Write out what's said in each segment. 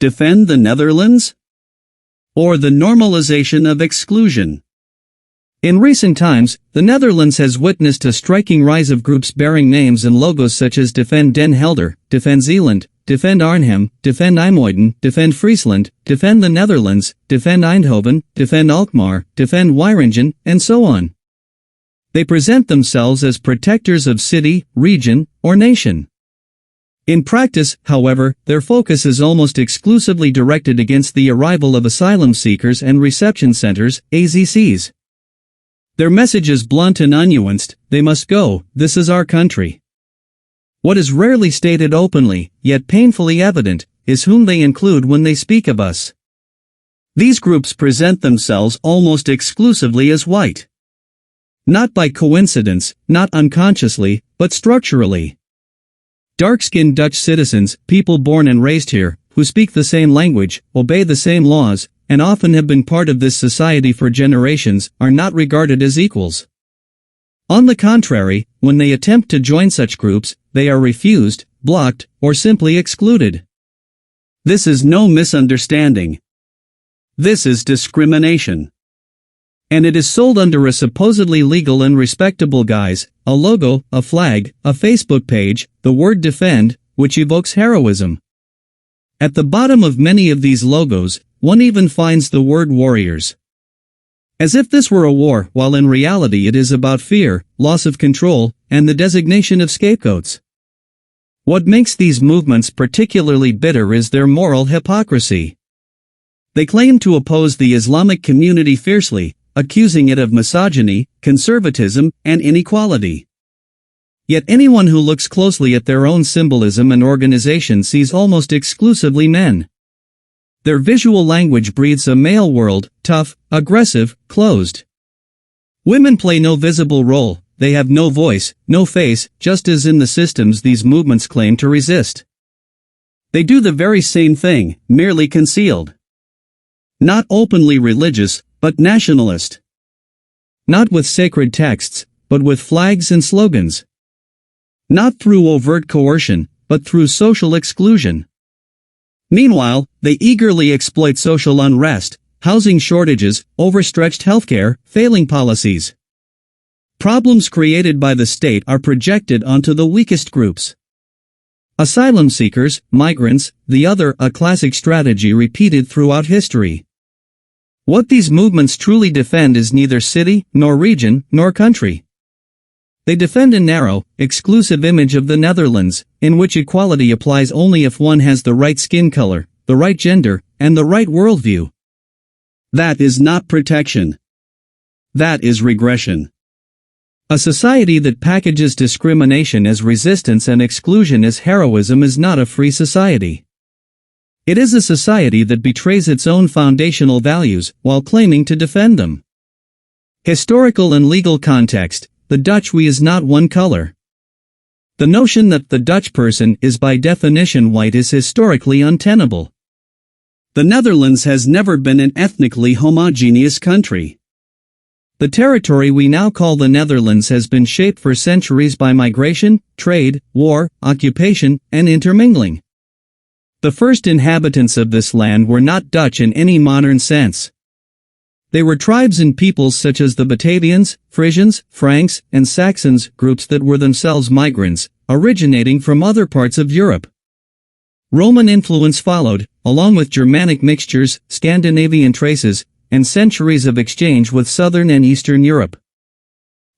Defend the Netherlands? Or the normalization of exclusion? In recent times, the Netherlands has witnessed a striking rise of groups bearing names and logos such as Defend Den Helder, Defend Zeeland, Defend Arnhem, Defend IJmuiden, Defend Friesland, Defend the Netherlands, Defend Eindhoven, Defend Alkmaar, Defend Wieringen, and so on. They present themselves as protectors of city, region, or nation. In practice, however, their focus is almost exclusively directed against the arrival of asylum seekers and reception centers, AZCs. Their message is blunt and unnuanced: they must go, this is our country. What is rarely stated openly, yet painfully evident, is whom they include when they speak of us. These groups present themselves almost exclusively as white. Not by coincidence, not unconsciously, but structurally. Dark-skinned Dutch citizens, people born and raised here, who speak the same language, obey the same laws, and often have been part of this society for generations, are not regarded as equals. On the contrary, when they attempt to join such groups, they are refused, blocked, or simply excluded. This is no misunderstanding. This is discrimination. And it is sold under a supposedly legal and respectable guise: a logo, a flag, a Facebook page, the word defend, which evokes heroism. At the bottom of many of these logos, one even finds the word warriors. As if this were a war, while in reality it is about fear, loss of control, and the designation of scapegoats. What makes these movements particularly bitter is their moral hypocrisy. They claim to oppose the Islamic community fiercely, accusing it of misogyny, conservatism, and inequality. Yet anyone who looks closely at their own symbolism and organization sees almost exclusively men. Their visual language breathes a male world, tough, aggressive, closed. Women play no visible role, they have no voice, no face, just as in the systems these movements claim to resist. They do the very same thing, merely concealed. Not openly religious, but nationalist. Not with sacred texts, but with flags and slogans. Not through overt coercion, but through social exclusion. Meanwhile, they eagerly exploit social unrest, housing shortages, overstretched healthcare, failing policies. Problems created by the state are projected onto the weakest groups. Asylum seekers, migrants, the other, a classic strategy repeated throughout history. What these movements truly defend is neither city, nor region, nor country. They defend a narrow, exclusive image of the Netherlands, in which equality applies only if one has the right skin color, the right gender, and the right worldview. That is not protection. That is regression. A society that packages discrimination as resistance and exclusion as heroism is not a free society. It is a society that betrays its own foundational values while claiming to defend them. Historical and legal context: the Dutch we is not one color. The notion that the Dutch person is by definition white is historically untenable. The Netherlands has never been an ethnically homogeneous country. The territory we now call the Netherlands has been shaped for centuries by migration, trade, war, occupation, and intermingling. The first inhabitants of this land were not Dutch in any modern sense. They were tribes and peoples such as the Batavians, Frisians, Franks, and Saxons, groups that were themselves migrants, originating from other parts of Europe. Roman influence followed, along with Germanic mixtures, Scandinavian traces, and centuries of exchange with Southern and Eastern Europe.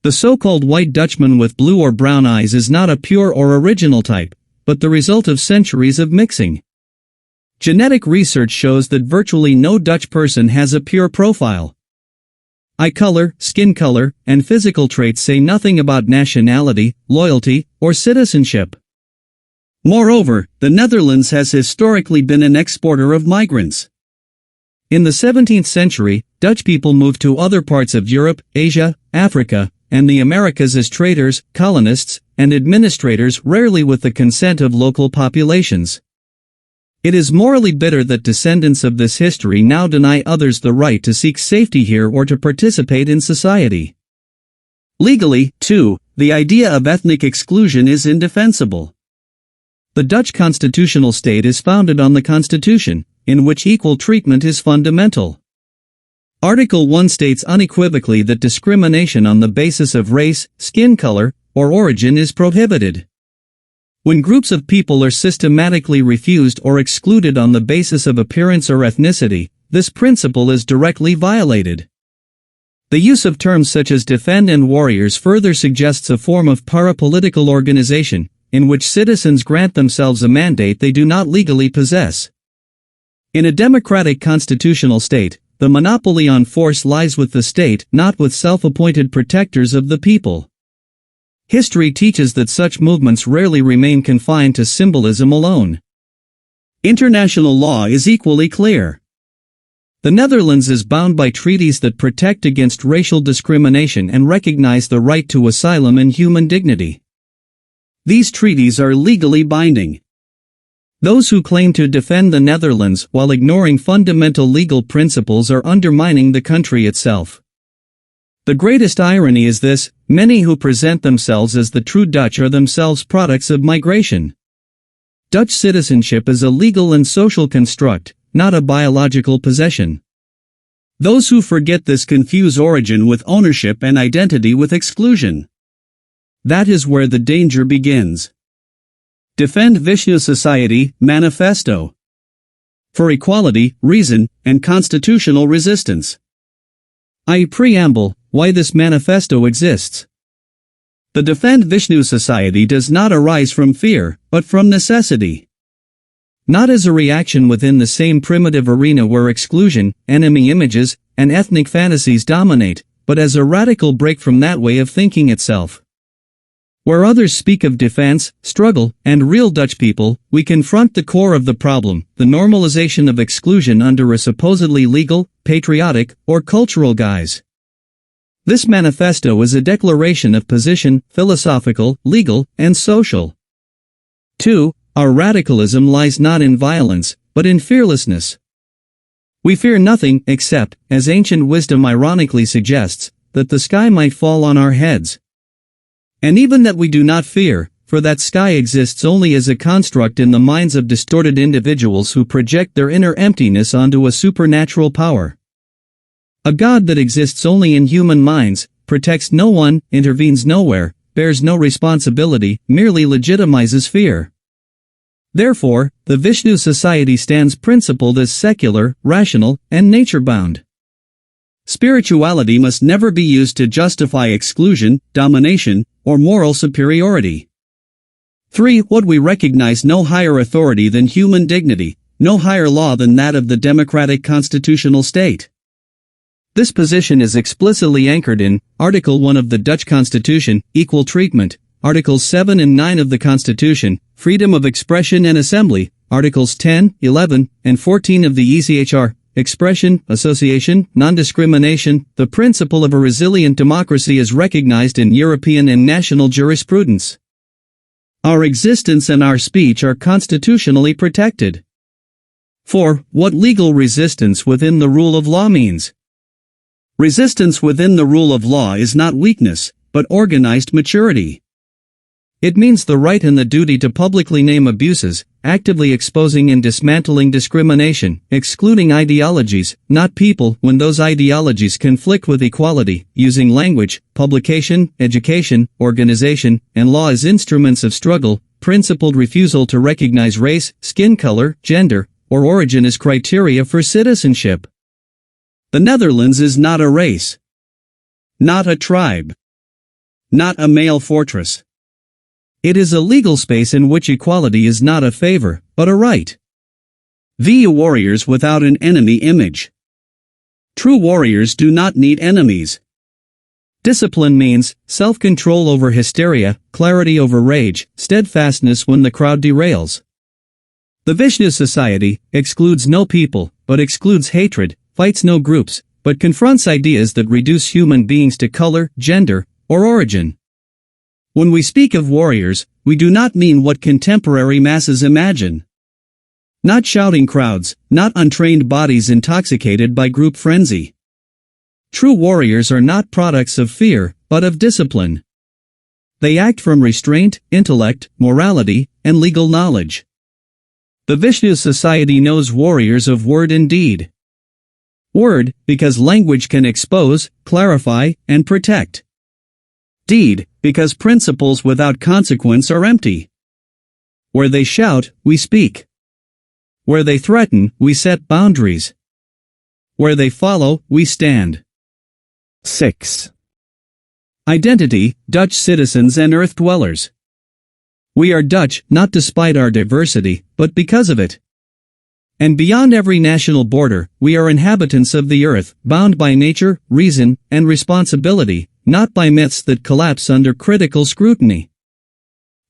The so-called White Dutchman with blue or brown eyes is not a pure or original type, but the result of centuries of mixing. Genetic research shows that virtually no Dutch person has a pure profile. Eye color, skin color, and physical traits say nothing about nationality, loyalty, or citizenship. Moreover, the Netherlands has historically been an exporter of migrants. In the 17th century, Dutch people moved to other parts of Europe, Asia, Africa, and the Americas as traders, colonists, and administrators, rarely with the consent of local populations. It is morally bitter that descendants of this history now deny others the right to seek safety here or to participate in society. Legally, too, the idea of ethnic exclusion is indefensible. The Dutch constitutional state is founded on the Constitution, in which equal treatment is fundamental. Article 1 states unequivocally that discrimination on the basis of race, skin color, or origin is prohibited. When groups of people are systematically refused or excluded on the basis of appearance or ethnicity, this principle is directly violated. The use of terms such as defend and warriors further suggests a form of parapolitical organization, in which citizens grant themselves a mandate they do not legally possess. In a democratic constitutional state, the monopoly on force lies with the state, not with self-appointed protectors of the people. History teaches that such movements rarely remain confined to symbolism alone. International law is equally clear. The Netherlands is bound by treaties that protect against racial discrimination and recognize the right to asylum and human dignity. These treaties are legally binding. Those who claim to defend the Netherlands while ignoring fundamental legal principles are undermining the country itself. The greatest irony is this: many who present themselves as the true Dutch are themselves products of migration. Dutch citizenship is a legal and social construct, not a biological possession. Those who forget this confuse origin with ownership and identity with exclusion. That is where the danger begins. Defend Vishnu Society Manifesto. For equality, reason, and constitutional resistance. I preamble, why this manifesto exists. The Defend Vishnu Society does not arise from fear, but from necessity. Not as a reaction within the same primitive arena where exclusion, enemy images, and ethnic fantasies dominate, but as a radical break from that way of thinking itself. Where others speak of defense, struggle, and real Dutch people, we confront the core of the problem, the normalization of exclusion under a supposedly legal, patriotic, or cultural guise. This manifesto is a declaration of position, philosophical, legal, and social. 2. Our radicalism lies not in violence, but in fearlessness. We fear nothing except, as ancient wisdom ironically suggests, that the sky might fall on our heads. And even that we do not fear, for that sky exists only as a construct in the minds of distorted individuals who project their inner emptiness onto a supernatural power. A God that exists only in human minds, protects no one, intervenes nowhere, bears no responsibility, merely legitimizes fear. Therefore, the Vishnu Society stands principled as secular, rational, and nature-bound. Spirituality must never be used to justify exclusion, domination, or moral superiority. 3. What we recognize no higher authority than human dignity, no higher law than that of the democratic constitutional state. This position is explicitly anchored in Article 1 of the Dutch Constitution, equal treatment, Articles 7 and 9 of the Constitution, freedom of expression and assembly, Articles 10, 11, and 14 of the ECHR, expression, association, non-discrimination. The principle of a resilient democracy is recognized in European and national jurisprudence. Our existence and our speech are constitutionally protected. 4. What legal resistance within the rule of law means. Resistance within the rule of law is not weakness, but organized maturity. It means the right and the duty to publicly name abuses, actively exposing and dismantling discrimination, excluding ideologies, not people, when those ideologies conflict with equality, using language, publication, education, organization, and law as instruments of struggle, principled refusal to recognize race, skin color, gender, or origin as criteria for citizenship. The Netherlands is not a race. Not a tribe. Not a male fortress. It is a legal space in which equality is not a favor, but a right. The warriors without an enemy image. True warriors do not need enemies. Discipline means self-control over hysteria, clarity over rage, steadfastness when the crowd derails. The Vishnu Society excludes no people, but excludes hatred, fights no groups, but confronts ideas that reduce human beings to color, gender, or origin. When we speak of warriors, we do not mean what contemporary masses imagine. Not shouting crowds, not untrained bodies intoxicated by group frenzy. True warriors are not products of fear, but of discipline. They act from restraint, intellect, morality, and legal knowledge. The Vishnu Society knows warriors of word and deed. Word, because language can expose, clarify, and protect. Deed, because principles without consequence are empty. Where they shout, we speak. Where they threaten, we set boundaries. Where they follow, we stand. 6. Identity, Dutch citizens and earth dwellers. We are Dutch, not despite our diversity, but because of it. And beyond every national border, we are inhabitants of the earth, bound by nature, reason, and responsibility, not by myths that collapse under critical scrutiny.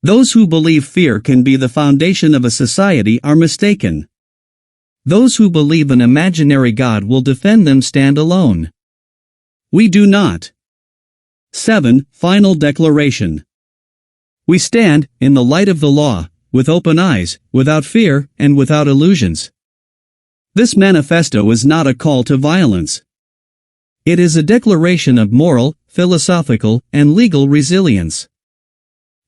Those who believe fear can be the foundation of a society are mistaken. Those who believe an imaginary God will defend them stand alone. We do not. 7. Final Declaration. We stand, in the light of the law, with open eyes, without fear, and without illusions. This manifesto is not a call to violence. It is a declaration of moral, philosophical, and legal resilience.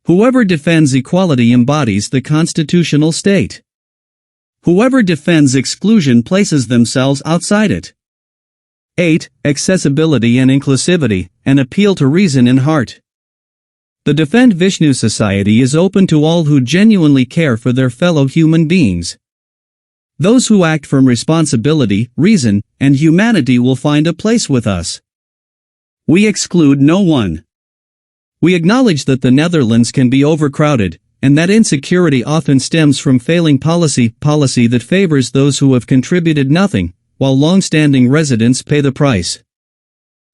Whoever defends equality embodies the constitutional state. Whoever defends exclusion places themselves outside it. 8. Accessibility and inclusivity, an appeal to reason and heart. The Defend Vishnu Society is open to all who genuinely care for their fellow human beings. Those who act from responsibility, reason, and humanity will find a place with us. We exclude no one. We acknowledge that the Netherlands can be overcrowded, and that insecurity often stems from failing policy that favors those who have contributed nothing, while long-standing residents pay the price.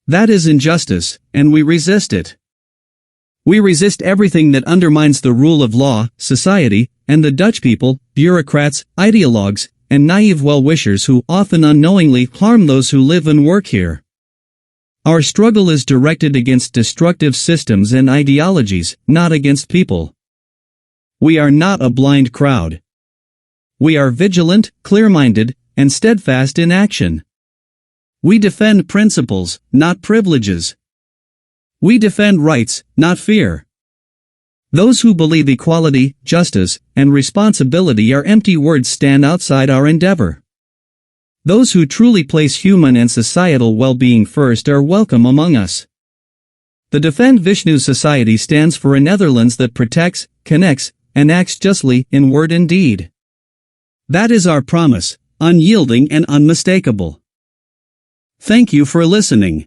That is injustice, and we resist it. We resist everything that undermines the rule of law, society, and the Dutch people, bureaucrats, ideologues, and naive well-wishers who often unknowingly harm those who live and work here. Our struggle is directed against destructive systems and ideologies, not against people. We are not a blind crowd. We are vigilant, clear-minded, and steadfast in action. We defend principles, not privileges. We defend rights, not fear. Those who believe equality, justice, and responsibility are empty words stand outside our endeavor. Those who truly place human and societal well-being first are welcome among us. The Defend Vishnu Society stands for a Netherlands that protects, connects, and acts justly in word and deed. That is our promise, unyielding and unmistakable. Thank you for listening.